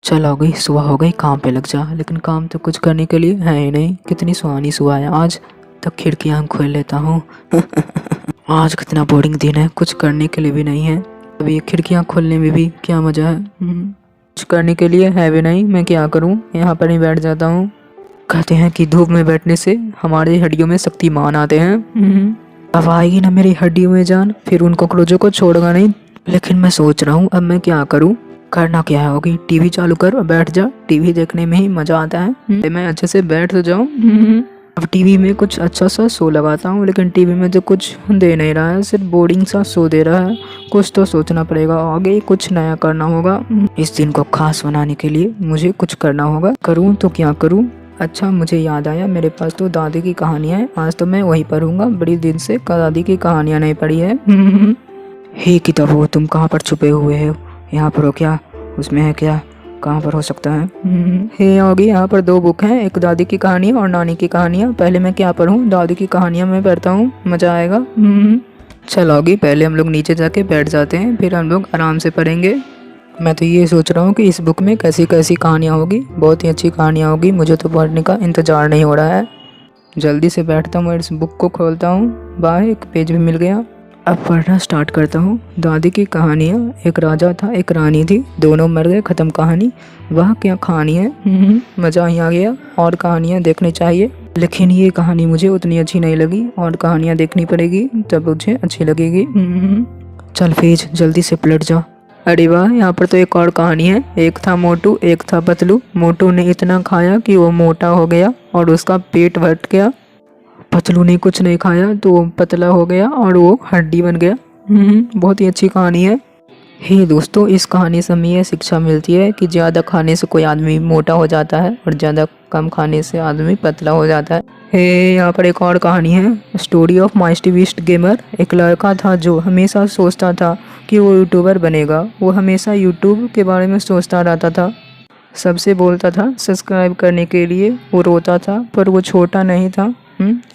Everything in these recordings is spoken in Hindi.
चल हो गई सुबह हो गई, काम पे लग जा। लेकिन काम तो कुछ करने के लिए है ही नहीं। कितनी सुहानी सुबह है आज। तो खिड़कियाँ खोल लेता हूँ। आज कितना बोरिंग दिन है, कुछ करने के लिए भी नहीं है। अभी खिड़कियाँ खोलने में भी क्या मजा है। कुछ करने के लिए है भी नहीं, मैं क्या करूँ, यहाँ पर ही बैठ जाता हूँ। कहते हैं कि धूप में बैठने से हमारी हड्डियों में शक्तिमान आते हैं। अब आएगी ना मेरी हड्डियों में जान, फिर उन कॉकरोचों को छोड़गा नहीं। लेकिन मैं सोच रहा हूँ अब मैं क्या करूँ। करना क्या है होगी, टीवी चालू कर और बैठ जा। टीवी देखने में ही मजा आता है। मैं अच्छे से बैठ तो जाऊँ। अब टीवी में कुछ अच्छा सा शो लगाता हूँ, लेकिन टीवी में तो कुछ दे नहीं रहा है, सिर्फ बोरिंग सा शो दे रहा है। कुछ तो सोचना पड़ेगा, आगे कुछ नया करना होगा। इस दिन को खास बनाने के लिए मुझे कुछ करना होगा। करूँ तो क्या करूँ। अच्छा मुझे याद आया, मेरे पास तो दादी की कहानियाँ हैं, आज तो मैं वही पढ़ूंगा। बड़ी दिन से दादी की कहानियाँ नहीं पढ़ी है। हे किताबो, तुम कहाँ पर छुपे हुए हो। यहाँ पर हो क्या, उसमें है क्या, कहाँ पर हो सकता है। हे योगी, यहाँ पर दो बुक हैं, एक दादी की कहानियाँ और नानी की कहानियाँ। पहले मैं क्या पढूं, दादी की कहानियाँ मैं पढ़ता हूँ, मज़ा आएगा। चलो योगी, पहले हम लोग नीचे जाके बैठ जाते हैं, फिर हम लोग आराम से पढ़ेंगे। मैं तो ये सोच रहा हूँ कि इस बुक में कैसी कैसी कहानियाँ होगी, बहुत ही अच्छी कहानियाँ होगी। मुझे तो पढ़ने का इंतज़ार नहीं हो रहा है। जल्दी से बैठता हूँ और इस बुक को खोलता हूँ। बाहर एक पेज भी मिल गया। अब पढ़ना स्टार्ट करता हूँ। दादी की कहानियाँ। एक राजा था, एक रानी थी, दोनों मर गए, ख़त्म कहानी। वह क्या कहानी है। मज़ा ही आ गया। और कहानियाँ देखनी चाहिए, लेकिन ये कहानी मुझे उतनी अच्छी नहीं लगी। और कहानियाँ देखनी पड़ेगी तब मुझे अच्छी लगेगी। चल पेज जल्दी से पलट जा। अरे वाह, यहाँ पर तो एक और कहानी है। एक था मोटू, एक था पतलू। मोटू ने इतना खाया कि वो मोटा हो गया और उसका पेट भर गया। पतलू ने कुछ नहीं खाया तो वो पतला हो गया और वो हड्डी बन गया। बहुत ही अच्छी कहानी है। हे दोस्तों, इस कहानी से हमें यह शिक्षा मिलती है कि ज़्यादा खाने से कोई आदमी मोटा हो जाता है और ज़्यादा कम खाने से आदमी पतला हो जाता है। हे यहाँ पर एक और कहानी है, स्टोरी ऑफ मास्टर गेमर। एक लड़का था जो हमेशा सोचता था कि वो यूट्यूबर बनेगा। वो हमेशा यूट्यूब के बारे में सोचता रहता था, सबसे बोलता था सब्सक्राइब करने के लिए। वो रोता था पर वो छोटा नहीं था।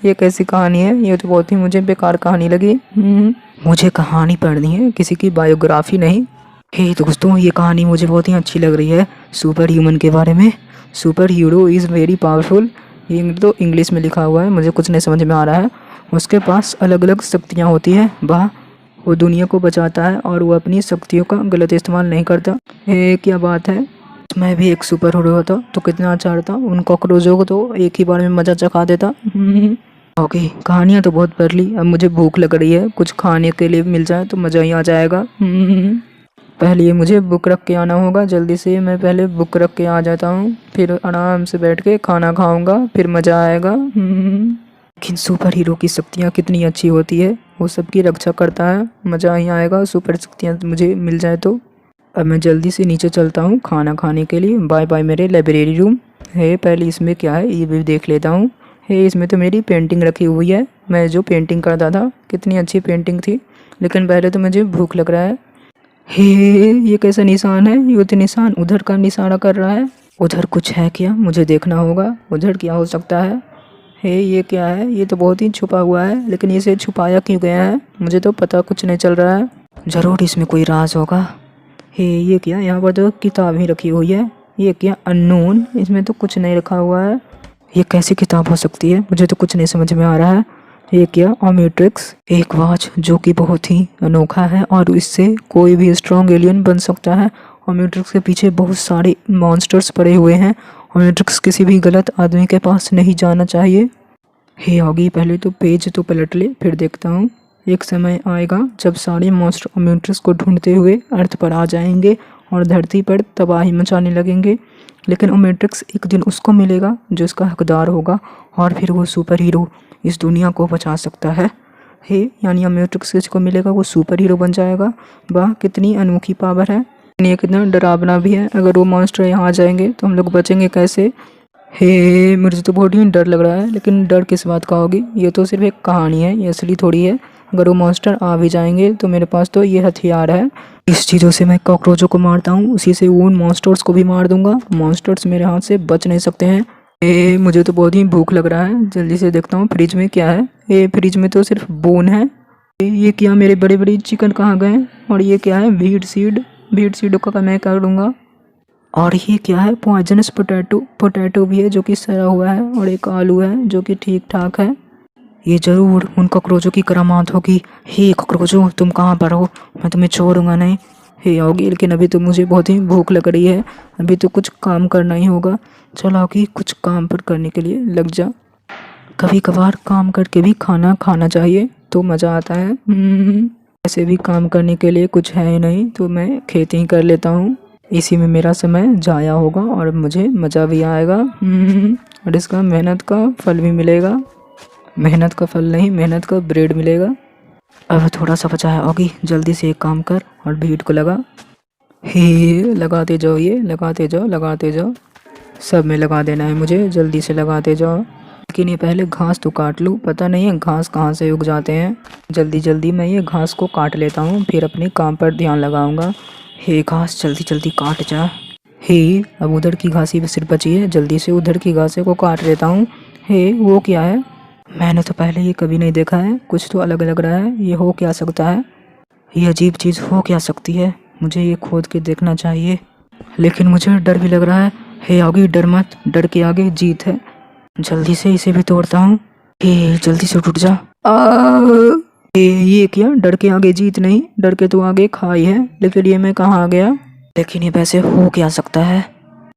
ये कैसी कहानी है, ये तो बहुत ही मुझे बेकार कहानी लगी। मुझे कहानी पढ़नी है, किसी की बायोग्राफी नहीं। हे दोस्तों, ये कहानी मुझे बहुत ही अच्छी लग रही है, सुपर ह्यूमन के बारे में। Super hero is very powerful. ये तो इंग्लिश में लिखा हुआ है, मुझे कुछ नहीं समझ में आ रहा है। उसके पास अलग अलग शक्तियाँ होती हैं। वाह, वो दुनिया को बचाता है और वो अपनी शक्तियों का गलत इस्तेमाल नहीं करता। ये क्या बात है। मैं भी एक सुपर हीरो होता तो कितना अच्छा रहता। उन कॉकरोचों को तो एक ही बार में मजा चखा देता। ओके, कहानियाँ तो बहुत पढ़ ली, अब मुझे भूख लग रही है, कुछ खाने के लिए मिल जाए तो मज़ा ही आ जाएगा। पहले ये मुझे बुक रख के आना होगा, जल्दी से मैं पहले बुक रख के आ जाता हूँ, फिर आराम से बैठ के खाना खाऊंगा, फिर मज़ा आएगा। लेकिन सुपर हीरो की शक्तियाँ कितनी अच्छी होती है, वो सबकी रक्षा करता है, मज़ा ही आएगा सुपर शक्तियाँ मुझे मिल जाए तो। अब मैं जल्दी से नीचे चलता हूँ खाना खाने के लिए। बाय बाय मेरे लाइब्रेरी रूम है। पहले इसमें क्या है ये भी देख लेता हूँ। है, इसमें तो मेरी पेंटिंग रखी हुई है, मैं जो पेंटिंग करता था, कितनी अच्छी पेंटिंग थी। लेकिन पहले तो मुझे भूख लग रहा है। हे, ये कैसा निशान है, ये तो निशान उधर का निशाना कर रहा है। उधर कुछ है क्या, मुझे देखना होगा उधर क्या हो सकता है। हे, ये क्या है, ये तो बहुत ही छुपा हुआ है, लेकिन इसे छुपाया क्यों गया है, मुझे तो पता कुछ नहीं चल रहा है। ज़रूर इसमें कोई राज होगा। हे, ये क्या, यहाँ पर तो किताब ही रखी हुई है। ये क्या, अननोन, इसमें तो कुछ नहीं रखा हुआ है। ये कैसी किताब हो सकती है, मुझे तो कुछ नहीं समझ में आ रहा है। ये क्या, ओमेट्रिक्स, एक वॉच जो कि बहुत ही अनोखा है और इससे कोई भी स्ट्रॉन्ग एलियन बन सकता है। ओमेट्रिक्स के पीछे बहुत सारे मॉन्स्टर्स पड़े हुए हैं। ओमेट्रिक्स किसी भी गलत आदमी के पास नहीं जाना चाहिए। हे होगी, पहले तो पेज तो पलट ले, फिर देखता हूँ। एक समय आएगा जब सारे मॉन्स्टर ओमेट्रिक्स को ढूंढते हुए अर्थ पर आ जाएंगे और धरती पर तबाही मचाने लगेंगे। लेकिन ओमेट्रिक्स एक दिन उसको मिलेगा जो इसका हकदार होगा और फिर वो सुपर हीरो इस दुनिया को बचा सकता है। हे, यानी ओमेट्रिक्स जिसको मिलेगा वो सुपर हीरो बन जाएगा। वाह, कितनी अनोखी पावर है। ये कितना डरावना भी है, अगर वो मॉन्स्टर यहाँ आ जाएंगे तो हम लोग बचेंगे कैसे। हे, मुझे तो बहुत ही डर लग रहा है, लेकिन डर किस बात का होगी, ये तो सिर्फ एक कहानी है, ये असली थोड़ी है। अगर वो मॉन्स्टर आ भी जाएंगे तो मेरे पास तो ये हथियार है। इस चीज़ों से मैं कॉकरोचों को मारता हूँ, उसी से उन मॉन्स्टर्स को भी मार दूंगा। मॉन्स्टर्स मेरे हाथ से बच नहीं सकते हैं। मुझे तो बहुत ही भूख लग रहा है, जल्दी से देखता हूँ फ्रिज में क्या है। फ्रिज में तो सिर्फ बोन है। ये क्या, मेरे बड़े बड़े चिकन कहाँ गए। और ये क्या है, भीड़ सीड, भीड़ सीड का मैं कर लूँगा। और ये क्या है? Poisonous potato. पोटैटो भी है जो कि सड़ा हुआ है, और एक आलू है जो कि ठीक ठाक है। ये जरूर उन कॉकरोचों की करामात होगी। हे कॉकरोचों, तुम कहाँ पर हो? मैं तुम्हें छोड़ूंगा नहीं। हे आओगी, लेकिन अभी तो मुझे बहुत ही भूख लग रही है। अभी तो कुछ काम करना ही होगा। चल आओगी, कुछ काम पर करने के लिए लग जा। कभी कभार काम करके भी खाना खाना चाहिए तो मज़ा आता है। ऐसे भी काम करने के लिए कुछ है ही नहीं, तो मैं खेती ही कर लेता हूँ। इसी में मेरा समय जाया होगा और मुझे मज़ा भी आएगा। और इसका मेहनत का फल भी मिलेगा। मेहनत का फल नहीं, मेहनत का ब्रेड मिलेगा। अब थोड़ा सा बचा है ऑगी, जल्दी से एक काम कर और भीड़ को लगा। हे लगाते जाओ, ये लगाते जाओ लगाते जाओ। सब में लगा देना है मुझे, जल्दी से लगाते जाओ। लेकिन ये पहले घास तो काट लूँ, पता नहीं है घास कहाँ से उग जाते हैं। जल्दी जल्दी मैं ये घास को काट लेता हूँ, फिर अपने काम पर ध्यान लगाऊंगा। हे घास जल्दी जल्दी काट जा। हे अब उधर की घास ही सिर्फ बची है, जल्दी से उधर की घास को काट लेता हूँ। हे वो क्या है? मैंने तो पहले ये कभी नहीं देखा है, कुछ तो अलग लग रहा है। ये हो क्या सकता है? ये अजीब चीज़ हो क्या सकती है? मुझे ये खोद के देखना चाहिए, लेकिन मुझे डर भी लग रहा है। हे आगे डर मत, डर के आगे जीत है। जल्दी से इसे भी तोड़ता हूँ। हे जल्दी से टूट जा। ये क्या? डर के आगे जीत नहीं, डर के तो आगे खाई है। लेकिन ये मैं कहाँ आ गया? लेकिन ये वैसे हो क्या सकता है?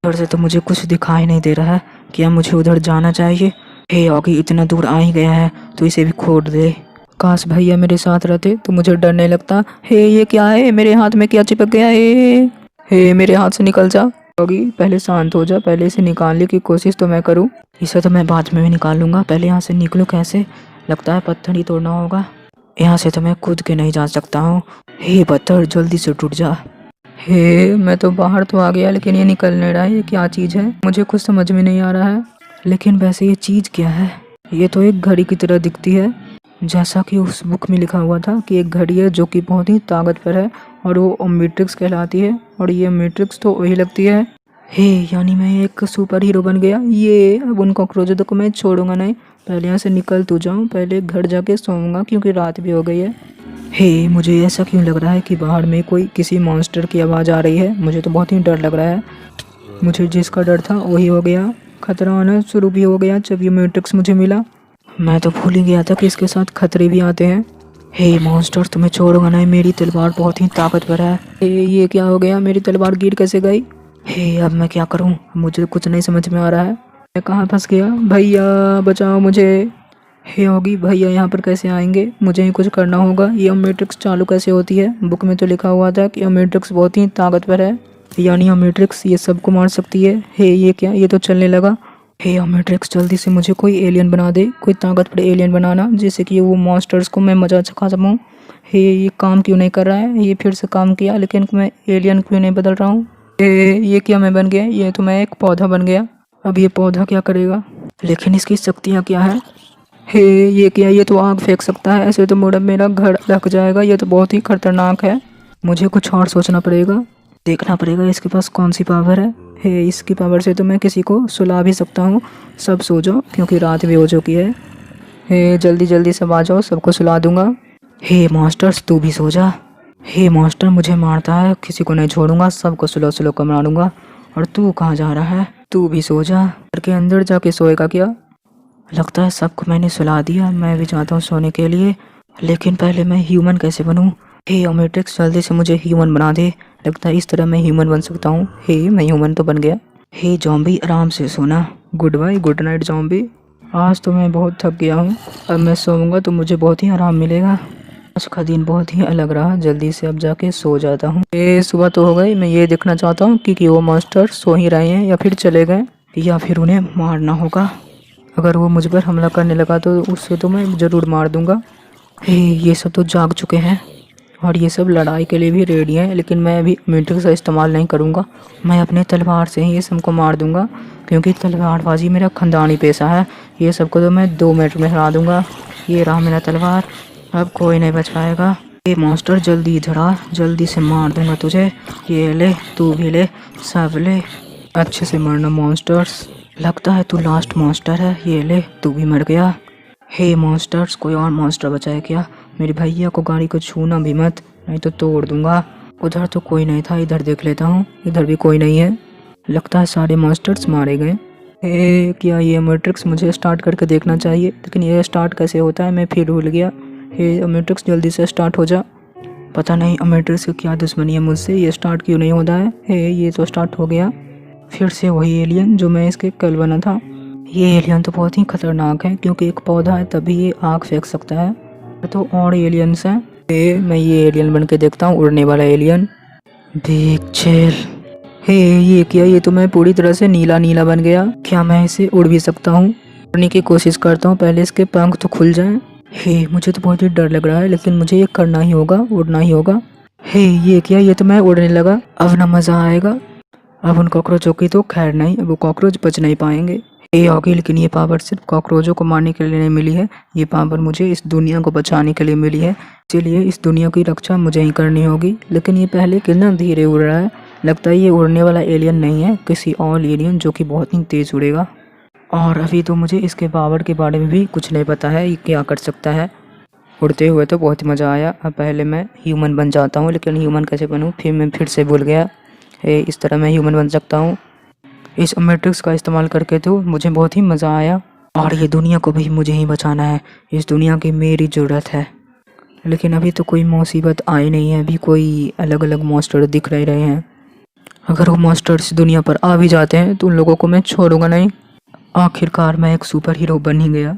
उधर से तो मुझे कुछ दिखाई नहीं दे रहा है। क्या मुझे उधर जाना चाहिए? हे आगे इतना दूर आ ही गया है तो इसे भी खोद दे। काश भैया मेरे साथ रहते तो मुझे डर नहीं लगता। हे ये क्या है? मेरे हाथ में क्या चिपक गया है? हे मेरे हाथ से निकल जा। होगी, पहले शांत हो जा, पहले इसे निकालने की कोशिश तो मैं करूं। इसे तो मैं बाद में भी निकाल लूंगा, पहले यहाँ से निकलूं कैसे? लगता है पत्थर ही तोड़ना होगा। यहाँ से तो मैं कूद के नहीं जा सकता हूँ। हे पत्थर जल्दी से टूट जा। हे मैं तो बाहर तो आ गया, लेकिन ये निकल नहीं रहा है। ये क्या चीज़ है? मुझे कुछ समझ में नहीं आ रहा है। लेकिन वैसे ये चीज़ क्या है? ये तो एक घड़ी की तरह दिखती है, जैसा कि उस बुक में लिखा हुआ था कि एक घड़ी है जो कि बहुत ही ताकतवर है और वो ओमनीट्रिक्स कहलाती है। और ये ओमनीट्रिक्स तो वही लगती है। हे यानी मैं एक सुपर हीरो बन गया। ये अब उन कॉकरोचों को मैं छोड़ूंगा नहीं। पहले यहाँ से निकल तो जाऊँ, पहले घर जाके सोऊंगा क्योंकि रात भी हो गई है। हे मुझे ऐसा क्यों लग रहा है कि बाहर में कोई किसी मॉन्स्टर की आवाज़ आ रही है? मुझे तो बहुत ही डर लग रहा है। मुझे जिसका डर था वही हो गया। खतरा आना शुरू भी हो गया जब ये मैट्रिक्स मुझे मिला। मैं तो भूल ही गया था कि इसके साथ खतरे भी आते हैं। हे मॉन्स्टर, तुम्हें छोड़ूंगा नहीं, मेरी तलवार बहुत ही ताकतवर है। ये क्या हो गया? मेरी तलवार गिर कैसे गई? हे अब मैं क्या करूं? मुझे कुछ नहीं समझ में आ रहा है। मैं कहाँ फंस गया? भैया बचाओ मुझे। हे होगी, भैया यहाँ पर कैसे आएंगे? मुझे ही कुछ करना होगा। ये मैट्रिक्स चालू कैसे होती है? बुक में तो लिखा हुआ था कि मैट्रिक्स बहुत ही ताकतवर है, यानी मैट्रिक्स ये सबको मार सकती है। हे ये क्या? ये तो चलने लगा। हे मैट्रिक्स जल्दी से मुझे कोई एलियन बना दे, कोई ताकतवर एलियन बनाना जिससे कि वो मॉन्स्टर्स को मैं मजा चखा सकूँ। हे ये काम क्यों नहीं कर रहा है? ये फिर से काम किया, लेकिन मैं एलियन क्यों नहीं बदल रहा हूँ? ये क्या मैं बन गया? ये तो मैं एक पौधा बन गया। अब ये पौधा क्या करेगा? लेकिन इसकी शक्तियाँ क्या है? हे ये क्या? ये तो आग फेंक सकता है। ऐसे तो मेरा घर लग जाएगा। ये तो बहुत ही खतरनाक है। मुझे कुछ और सोचना पड़ेगा, देखना पड़ेगा इसके पास कौन सी पावर है। हे इसकी पावर से तो मैं किसी को सुला भी सकता हूँ। सब सो जाओ क्योंकि रात भी हो चुकी है। हे जल्दी जल्दी सब आ जाओ, सबको सुला दूंगा। हे मॉन्स्टर्स तू भी सो जा। हे मॉन्स्टर मुझे मारता है, किसी को नहीं छोड़ूंगा, सबको स्लो स्लो कर मारूंगा। और तू कहाँ जा रहा है? तू भी सो जा। घर के अंदर जाके सोएगा क्या? लगता है सबको मैंने सुला दिया। मैं भी चाहता हूँ सोने के लिए, लेकिन पहले मैं ह्यूमन कैसे बनूँ? हे ओमेट्रिक्स जल्दी से मुझे ह्यूमन बना दे। लगता है इस तरह मैं ह्यूमन बन सकता हूँ। हे मैं ह्यूमन तो बन गया। हे जॉम्बी आराम से सोना। Good bye, good night zombie. आज तो मैं बहुत थक गया हूँ, अब मैं सोऊंगा तो मुझे बहुत ही आराम मिलेगा। आज का दिन बहुत ही अलग रहा, जल्दी से अब जाके सो जाता हूँ। ये सुबह तो हो गई। मैं ये देखना चाहता हूँ कि वो मॉन्स्टर सो ही रहे हैं या फिर चले गए, या फिर उन्हें मारना होगा। अगर वो मुझ पर हमला करने लगा तो उससे तो मैं ज़रूर मार दूंगा। हे ये सब तो जाग चुके हैं और ये सब लड़ाई के लिए भी रेडी हैं, लेकिन मैं अभी मैट्रिक्स का इस्तेमाल नहीं करूँगा। मैं अपने तलवार से ही ये सबको मार दूंगा क्योंकि तलवारबाजी मेरा खानदानी पेशा है। ये सबको तो मैं 2 मिनट में हरा दूंगा। ये रहा मेरा तलवार, अब कोई नहीं बच पाएगा। ये मॉन्स्टर जल्दी इधर आ, जल्दी से मार दूंगा तुझे। ये ले, तू भी ले, सब ले। अच्छे से मरना मॉन्स्टर्स। लगता है तू लास्ट मॉन्स्टर है। ये ले, तू भी मर गया। हे मॉन्स्टर्स, कोई और मॉन्स्टर बचा है क्या? मेरे भैया को गाड़ी को छूना भी मत, नहीं तो तोड़ दूंगा। उधर तो कोई नहीं था, इधर देख लेता हूँ। इधर भी कोई नहीं है। लगता है सारे मास्टर्स मारे गए। क्या ये मैट्रिक्स मुझे स्टार्ट करके देखना चाहिए, लेकिन ये स्टार्ट कैसे होता है मैं फिर भूल गया। मैट्रिक्स जल्दी से स्टार्ट हो जा। पता नहीं मैट्रिक्स की क्या दुश्मनी है मुझसे, ये स्टार्ट क्यों नहीं होता है। ये तो स्टार्ट हो गया। फिर से वही एलियन जो मैं इसके कल बना था। ये एलियन तो बहुत ही खतरनाक है, क्योंकि एक पौधा है तभी ये आग फेंक सकता है। तो और एलियंस हैं। मैं ये एलियन बन के देखता हूँ, उड़ने वाला एलियन। Big chill. ये क्या, ये तो मैं पूरी तरह से नीला नीला बन गया। क्या मैं इसे उड़ भी सकता हूँ? उड़ने की कोशिश करता हूँ, पहले इसके पंख तो खुल जाएं। मुझे तो बहुत ही डर लग रहा है, लेकिन मुझे ये करना ही होगा, उड़ना ही होगा। ये क्या, ये तो मैं उड़ने लगा। अब ना मज़ा आएगा। अब उन कॉकरोचों की तो खैर नहीं, अब वो कॉकरोच बच नहीं पाएंगे। आगे, लेकिन ये पावर सिर्फ कॉकरोचों को मारने के लिए नहीं मिली है, ये पावर मुझे इस दुनिया को बचाने के लिए मिली है। इसलिए इस दुनिया की रक्षा मुझे ही करनी होगी। लेकिन ये पहले कितना धीरे उड़ रहा है, लगता है ये उड़ने वाला एलियन नहीं है, किसी और एलियन जो कि बहुत ही तेज़ उड़ेगा। और अभी तो मुझे इसके पावर के बारे में भी कुछ नहीं पता है, ये क्या कर सकता है। उड़ते हुए तो बहुत मज़ा आया। अब पहले मैं ह्यूमन बन जाता हूँ, लेकिन ह्यूमन कैसे बनूँ फिर मैं फिर से भूल गया। इस तरह मैं ह्यूमन बन सकता हूँ। इस मैट्रिक्स का इस्तेमाल करके तो मुझे बहुत ही मज़ा आया। और ये दुनिया को भी मुझे ही बचाना है, इस दुनिया की मेरी ज़रूरत है। लेकिन अभी तो कोई मुसीबत आई नहीं है, अभी कोई अलग अलग मॉन्स्टर दिख नहीं रहे हैं। अगर वो मॉन्स्टर इस दुनिया पर आ भी जाते हैं तो उन लोगों को मैं छोड़ूंगा नहीं। आखिरकार मैं एक सुपर हीरो बन ही गया।